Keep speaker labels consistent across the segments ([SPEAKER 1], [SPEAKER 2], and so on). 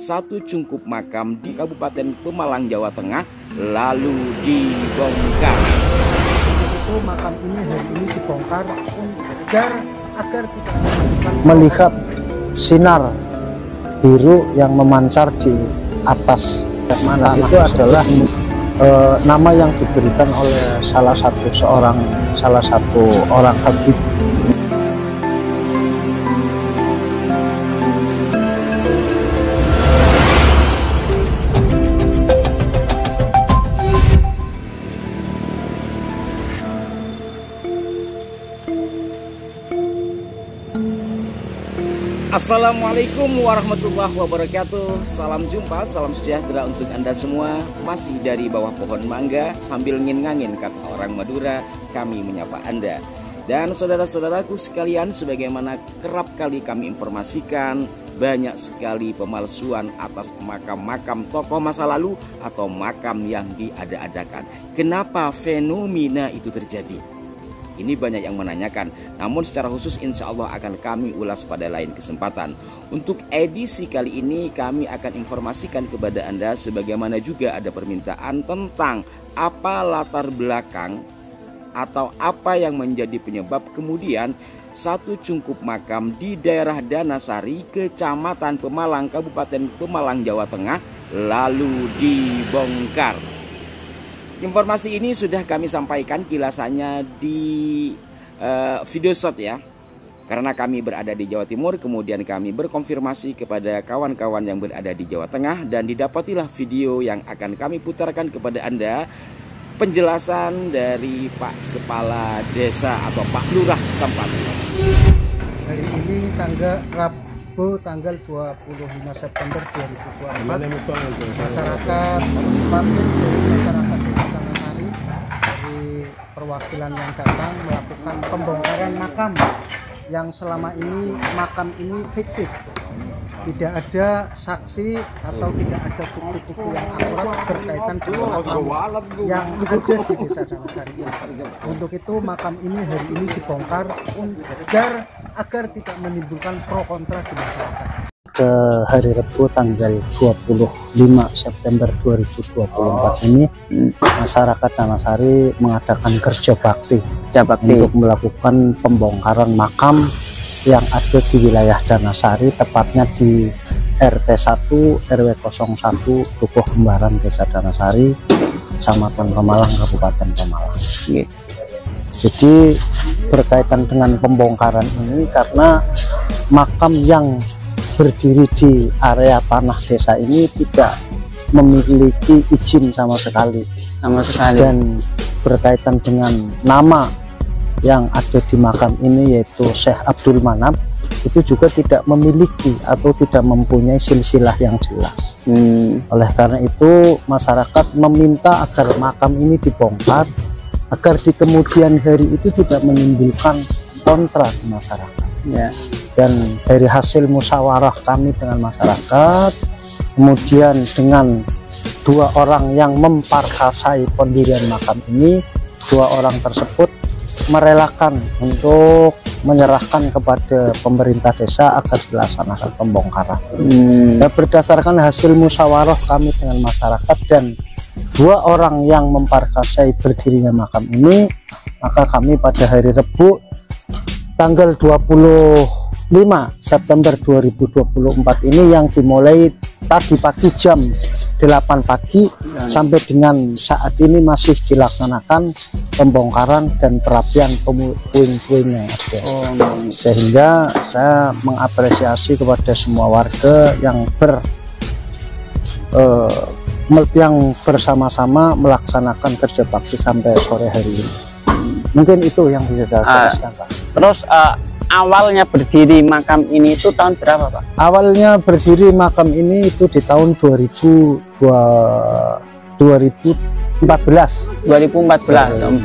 [SPEAKER 1] satu cungkup makam di Kabupaten Pemalang, Jawa Tengah lalu dibongkar.
[SPEAKER 2] Itu makam ini hari ini dibongkar agar tidak
[SPEAKER 3] melihat sinar biru yang memancar di atas makam itu adalah nama yang diberikan oleh salah satu orang habib.
[SPEAKER 1] Assalamualaikum warahmatullahi wabarakatuh. Salam jumpa, salam sejahtera untuk Anda semua. Masih dari bawah pohon mangga sambil ngin-ngangin kata orang Madura, kami menyapa Anda. Dan saudara-saudaraku sekalian, sebagaimana kerap kali kami informasikan, banyak sekali pemalsuan atas makam-makam tokoh masa lalu atau makam yang diada-adakan. Kenapa fenomena itu terjadi? Ini banyak yang menanyakan, namun secara khusus insya Allah akan kami ulas pada lain kesempatan. Untuk edisi kali ini kami akan informasikan kepada Anda sebagaimana juga ada permintaan tentang apa latar belakang atau apa yang menjadi penyebab kemudian satu cungkup makam di daerah Danasari, Kecamatan Pemalang, Kabupaten Pemalang, Jawa Tengah lalu dibongkar. Informasi ini sudah kami sampaikan kilasannya di video shot ya. Karena kami berada di Jawa Timur, kemudian kami berkonfirmasi kepada kawan-kawan yang berada di Jawa Tengah dan didapatilah video yang akan kami putarkan kepada Anda penjelasan dari Pak Kepala Desa atau Pak Lurah setempat.
[SPEAKER 2] hari ini Rabu tanggal 25 September 2024 masyarakat Desa Danasari dari perwakilan yang datang melakukan pembongkaran makam yang selama ini makam ini fiktif, tidak ada saksi atau tidak ada bukti-bukti yang akurat berkaitan dengan makam yang ada di Desa Danasari. Untuk itu makam ini hari ini dibongkar agar tidak menimbulkan pro kontra di masyarakat.
[SPEAKER 3] Ke hari Rabu tanggal 25 September 2024 ini masyarakat Danasari mengadakan kerja bakti untuk melakukan pembongkaran makam yang ada di wilayah Danasari, tepatnya di RT 1 RW 01 Dukuh Kembaran Desa Danasari, Kecamatan Pemalang, Kabupaten Pemalang. Jadi berkaitan dengan pembongkaran ini karena makam yang berdiri di area tanah desa ini tidak memiliki izin sama sekali. Dan berkaitan dengan nama yang ada di makam ini yaitu Syekh Abdul Manap, itu juga tidak memiliki atau tidak mempunyai silsilah yang jelas. Oleh karena itu masyarakat meminta agar makam ini dibongkar agar di kemudian hari itu tidak menimbulkan kontra di masyarakat. Dan dari hasil musyawarah kami dengan masyarakat, kemudian dengan dua orang yang memparkasai pendirian makam ini, dua orang tersebut merelakan untuk menyerahkan kepada pemerintah desa agar dilaksanakan pembongkaran. Dan berdasarkan hasil musyawarah kami dengan masyarakat dan dua orang yang memparkasai berdirinya makam ini, maka kami pada hari Rabu tanggal 25 September 2024 ini yang dimulai tadi pagi jam 8 pagi sampai dengan saat ini masih dilaksanakan pembongkaran dan perapian puing-puing yang ada. Sehingga saya mengapresiasi kepada semua warga yang bersama-sama melaksanakan kerja bakti sampai sore hari ini. Mungkin itu yang bisa saya jelaskan, Pak.
[SPEAKER 4] Terus awalnya berdiri makam ini itu tahun berapa, Pak?
[SPEAKER 3] Awalnya berdiri makam ini itu di tahun 2014.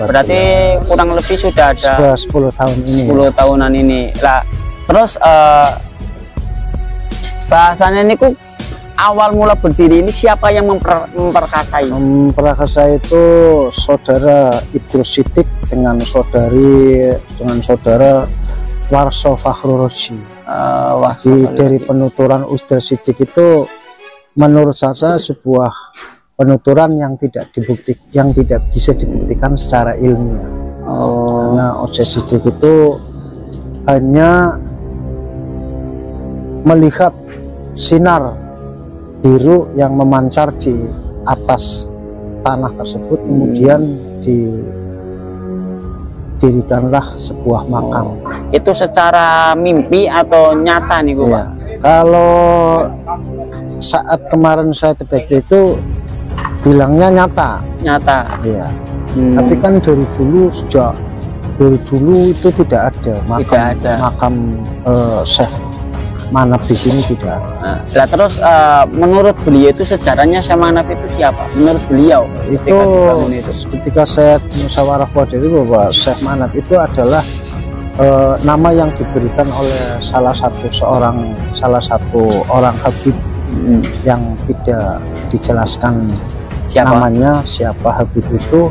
[SPEAKER 4] Berarti kurang lebih sudah ada
[SPEAKER 3] 10 tahun ini.
[SPEAKER 4] 10 tahunan ini. Lah, terus bahasanya ini awal mula berdiri ini siapa yang memperkasai?
[SPEAKER 3] Memperkasai itu saudara Idrus Sidik dengan saudara Warso Fakhrul Roji. Dari penuturan Idrus Sidik itu menurut saya sebuah penuturan yang tidak bisa dibuktikan secara ilmiah. Karena objek sidik itu hanya melihat sinar biru yang memancar di atas tanah tersebut, kemudian didirikanlah sebuah makam.
[SPEAKER 4] Itu secara mimpi atau nyata nih Pak?
[SPEAKER 3] Kalau saat kemarin saya deteksi itu bilangnya nyata. Iya. Tapi kan sejak dari dulu itu tidak ada makam Syekh Manaf di sini, tidak.
[SPEAKER 4] Nah, terus menurut beliau itu sejarahnya Syekh Manaf itu siapa? Menurut beliau
[SPEAKER 3] itu ketika saya musyawarah Qadir bahwa Syekh Manaf itu adalah nama yang diberikan oleh salah satu orang Habib yang tidak dijelaskan namanya siapa Habib itu.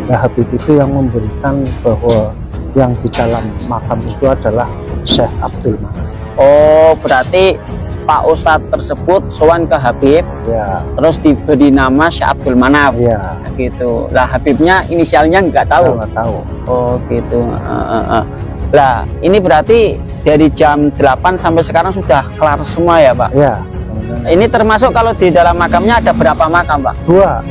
[SPEAKER 3] Ya, Habib itu yang memberikan bahwa yang di dalam makam itu adalah Syekh Abdul Manaf.
[SPEAKER 4] Oh, berarti Pak Ustadz tersebut sowan ke Habib, ya, terus diberi nama Syekh Abdul Manaf, ya, gitu. Lah Habibnya inisialnya nggak tahu.
[SPEAKER 3] Nggak tahu.
[SPEAKER 4] Oh, gitu. Lah ini berarti dari jam 8 sampai sekarang sudah kelar semua ya Pak?
[SPEAKER 3] Ya.
[SPEAKER 4] Ini termasuk kalau di dalam makamnya ada berapa makam Pak? Dua.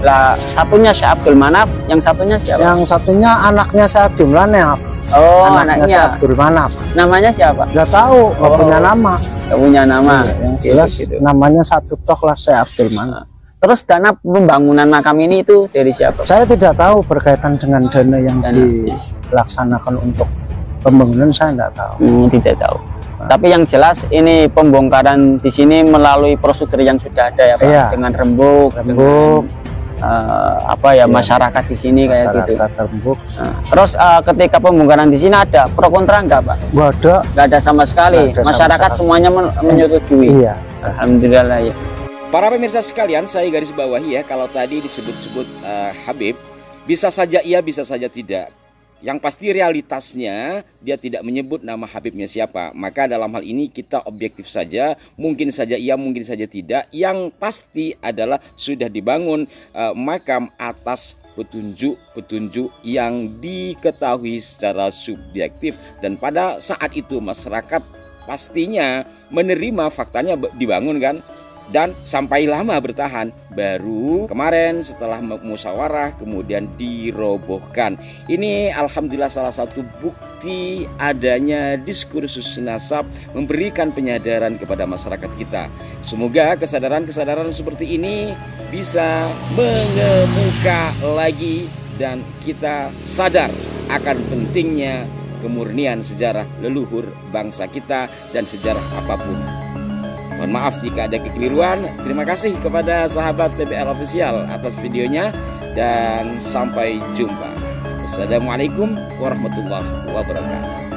[SPEAKER 4] Lah satunya Syekh Abdul Manaf, yang satunya siapa?
[SPEAKER 3] Yang satunya anaknya Syekh Abdul Manaf.
[SPEAKER 4] Oh,
[SPEAKER 3] anaknya Syekh Abdul Manaf.
[SPEAKER 4] Namanya siapa?
[SPEAKER 3] Nggak tahu, nggak punya nama.
[SPEAKER 4] Nggak punya nama.
[SPEAKER 3] Ya, yang jelas gitu. Namanya satu toh lah Syekh Abdul Manaf.
[SPEAKER 4] Terus dana pembangunan makam ini itu dari siapa?
[SPEAKER 3] Saya tidak tahu berkaitan dengan dana yang dilaksanakan untuk pembangunan, saya tidak tahu.
[SPEAKER 4] Tidak tahu. Tapi yang jelas ini pembongkaran di sini melalui prosedur yang sudah ada ya Pak, ya, dengan rembuk, dengan masyarakat di sini kayak gitu.
[SPEAKER 3] Rembuk.
[SPEAKER 4] Terus ketika pembongkaran di sini ada pro kontra enggak Pak? Nggak ada sama sekali. Masyarakat semuanya menyetujui.
[SPEAKER 3] Iya.
[SPEAKER 4] Alhamdulillah ya.
[SPEAKER 1] Para pemirsa sekalian, saya garis bawahi ya, kalau tadi disebut-sebut Habib, bisa saja iya, bisa saja tidak. Yang pasti realitasnya dia tidak menyebut nama Habibnya siapa. Maka dalam hal ini kita objektif saja, mungkin saja iya, mungkin saja tidak. Yang pasti adalah sudah dibangun makam atas petunjuk-petunjuk yang diketahui secara subjektif. Dan pada saat itu masyarakat pastinya menerima faktanya dibangun kan. Dan sampai lama bertahan, baru kemarin setelah musyawarah kemudian dirobohkan. Ini alhamdulillah salah satu bukti adanya diskursus nasab memberikan penyadaran kepada masyarakat kita. Semoga kesadaran-kesadaran seperti ini bisa mengemuka lagi dan kita sadar akan pentingnya kemurnian sejarah leluhur bangsa kita dan sejarah apapun. Mohon maaf jika ada kekeliruan. Terima kasih kepada sahabat PBL Official atas videonya dan sampai jumpa. Wassalamualaikum warahmatullahi wabarakatuh.